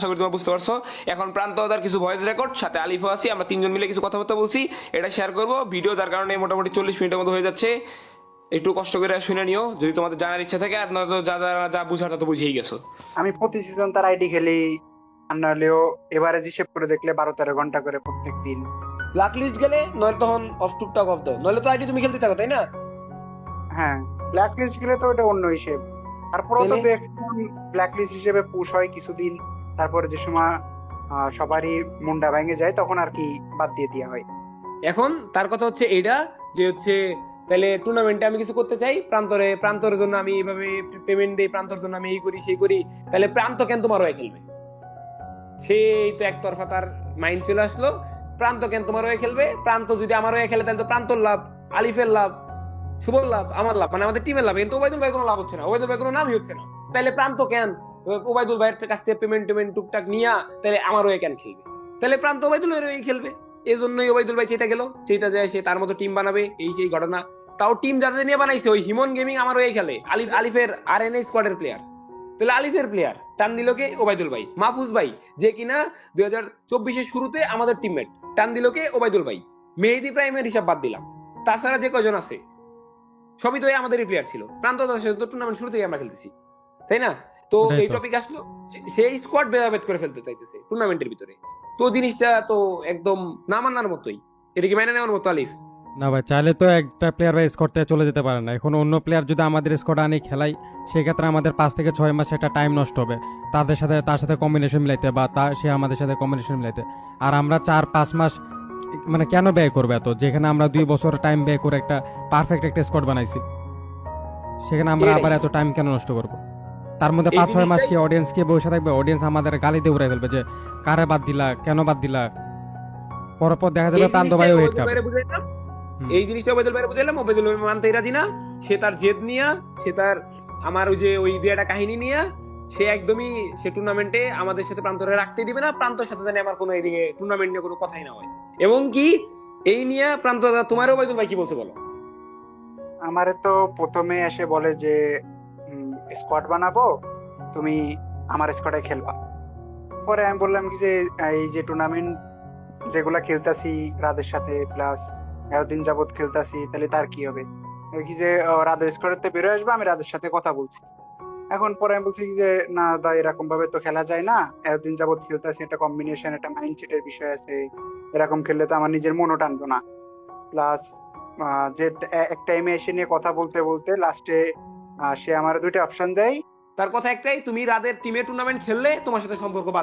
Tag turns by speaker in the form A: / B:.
A: আশা করি তোমরা বুঝতে পারছো। এখন প্রান্ত দাদার কিছু ভয়েস রেকর্ড, সাথে আলিফও আছি, আমরা তিনজন মিলে কিছু কথাবার্তা বলছি, এটা শেয়ার করবো ভিডিও, যার কারণে মোটামুটি 40 মিনিটের মতো হয়ে যাচ্ছে। একটু কষ্ট করে শুনে নিও যদি তোমাদের জানার ইচ্ছা থাকে, আর নয়তো যা যা যা বুঝার তা তো বুঝেই গেছো।
B: আমি প্রতি সিজন তার আইডি খেলি, আর নাহলেও এভারেজ হিসেব করে দেখলে 12-13 ঘন্টা করে প্রত্যেক দিন।
C: ব্ল্যাক লিস্ট গেলে নইলে তখন অফ টুকটাক অফ দাও, নইলে তো আইডি তুমি খেলতে থাকো, তাই না?
B: হ্যাঁ, ব্ল্যাক লিস্ট গেলে তো ওটা অন্য হিসেব। তারপরেও তো
C: তাহলে
B: ব্ল্যাক লিস্ট হিসেবে পুশ হয় কিছুদিন, তারপরে যে সময় সবারই মুন্ডা ভেঙে যায় তখন আর কি বাদ দিয়ে দেওয়া হয়।
C: এখন তার কথা হচ্ছে এইটা, যে হচ্ছে তাহলে টুর্নামেন্টে আমি কিছু করতে চাই, প্রান্তরের জন্য আমি এইভাবে পেমেন্ট দিই, প্রান্তর জন্য আমি এই করি সেই করি, তাহলে প্রান্ত কেন তোমার হয়ে খেলবে? সেই তো একতরফা তার মাইন্ড চলে আসলো, প্রান্ত কেন তোমার হয়ে খেলবে? প্রান্ত যদি আমার হয়ে খেলে তাহলে তো প্রান্তর লাভ, আলিফের লাভ, শুভর লাভ, আমার লাভ, মানে আমাদের টিমের লাভ। কিন্তু ওবায়দুল ভাই কোনো লাভ হচ্ছে না, ওবায়দুল ভাই কোনো নামই হচ্ছে না। তাহলে প্রান্ত কেন ওবায়দুল ভাইয়ের কাছ থেকে পেমেন্ট টুকটাক নিয়া তাহলে আমার হয়ে কেন খেলবে? তাহলে প্রান্ত ওবায়দুল ভাইয়ের হয়ে খেলবে। এই জন্যই ওবায়দুল ভাই চেটা গেল, চেটা যায় সে তার মতো টিম বানাবে, এই সেই ঘটনা। তাও টিম যাদের নিয়ে বানাইছে ওই হিমন গেমিং আমার হয়ে খেলে, আলিফের আরএনএ স্কোয়াডের প্লেয়ার। তাহলে আলিফের প্লেয়ার টান দিল কে? ওবায়দুল ভাই। মাহফুজ ভাই, যে কিনা 2024-এর শুরুতে আমাদের টিমমেট, টান দিল কে? ওবায়দুল ভাই। মেহেদি প্রাইমের হিসাব বাদ দিলাম, তাছাড়া যে কয়জন আছে সবই তো আমাদেরই প্লেয়ার ছিল। প্রান্ত দাসের সাথে তো টুর্নামেন্ট শুরু থেকে আমরা খেলতেছি, তাই না? তো
D: ওটাই
C: এই
D: তো।
C: টপিক আসলো, সেই স্কোয়াড ভেদাভেদ করে ফেলতে চাইতেছে টুর্নামেন্টের ভিতরে। তো জিনিসটা তো একদম না মানার মতোই। এটা কি মেনে নেওয়ার মতো আলিফ?
D: না ভাই, চাইলে তো একটা প্লেয়ার বা স্কোয়াড থেকে চলে যেতে পারে না। এখন অন্য প্লেয়ার যদি আমাদের স্কোয়াড আনি খেলাই, সেক্ষেত্রে আমাদের 5 থেকে 6 মাস একটা টাইম নষ্ট হবে তার সাথে কম্বিনেশন মিলাইতে, বা সে আমাদের সাথে কম্বিনেশন মিলাইতে। আর আমরা 4-5 মাস মানে কেন ব্যয় করবে এত, যেখানে আমরা 2 বছর টাইম ব্যয় করে একটা পারফেক্ট একটা স্কোয়াড বানাইছি, সেখানে আমরা
C: এটাই
D: আবার এত টাইম কেন নষ্ট করব? তার মধ্যে
C: এই
D: 5-6 মাস
C: জিনিসটাই
D: কি অডিয়েন্স কে বসে থাকবে? অডিয়েন্স আমাদের গালি দিয়ে উড়াই ফেলবে যে কারে বাদ দিলা, কেন বাদ দিলা। পরপর দেখা
C: এই
D: যাবে প্রান্ত
C: জিনিসটাই
D: ভাইও হেড
C: ওবায়দুল
D: খাবে।
C: ভাইরে বুঝাইলাম,
D: হুম।
C: এই জিনিসটা ওবায়দুল ভাইরে বুঝাইলাম, ওবায়দুল ভাই মানতেই রাজি না। সে তার জেদ নিয়া, সে তার আমার ওই যে ওই দুইটা কাহিনী নিয়া, সে একদমই সে টুর্নামেন্টে আমাদের সাথে প্রান্তরে রাখতেই দিবে না। প্রান্তর সাথে জানি আমার কোনো এদিকে টুর্নামেন্ট নিয়ে কোনো কথাই না হয়। এবং কি এই নিয়ে প্রান্ত তোমার ওবায়দুল ভাই কি বলছে বলো?
B: আমারে তো প্রথমে এসে বলে যে স্কোয়াড বানাবো, তুমি আমার স্কোয়াডে খেলবা। পরে আমি বললাম কি যে এই যে টুর্নামেন্ট যেগুলা খেলতাছি রাদের সাথে, প্লাস এতদিন যাবত খেলতাছি, তাহলে তার কি হবে? এই কি যে রাদের স্কোয়াডে বেরোয় আসবে, আমি রাদের সাথে কথা বলছি। এখন পরে আমি বলছি কি যে না দা, এরকম ভাবে তো খেলা যায় না, এতদিন যাবত খেলতেছি, একটা কম্বিনেশন, একটা মাইন্ডসেটের বিষয় আছে, এরকম খেললে তো আমার নিজের মনও টানতো না। প্লাস যে এক টাইমে এসে নিয়ে কথা বলতে বলতে লাস্টে সে আমার দুইটা অপশন দেয়।
C: তার কথা একটাই, তুমি রাদের টিমে টুর্নামেন্ট খেললে তোমার সাথে সম্পর্ক বাদ।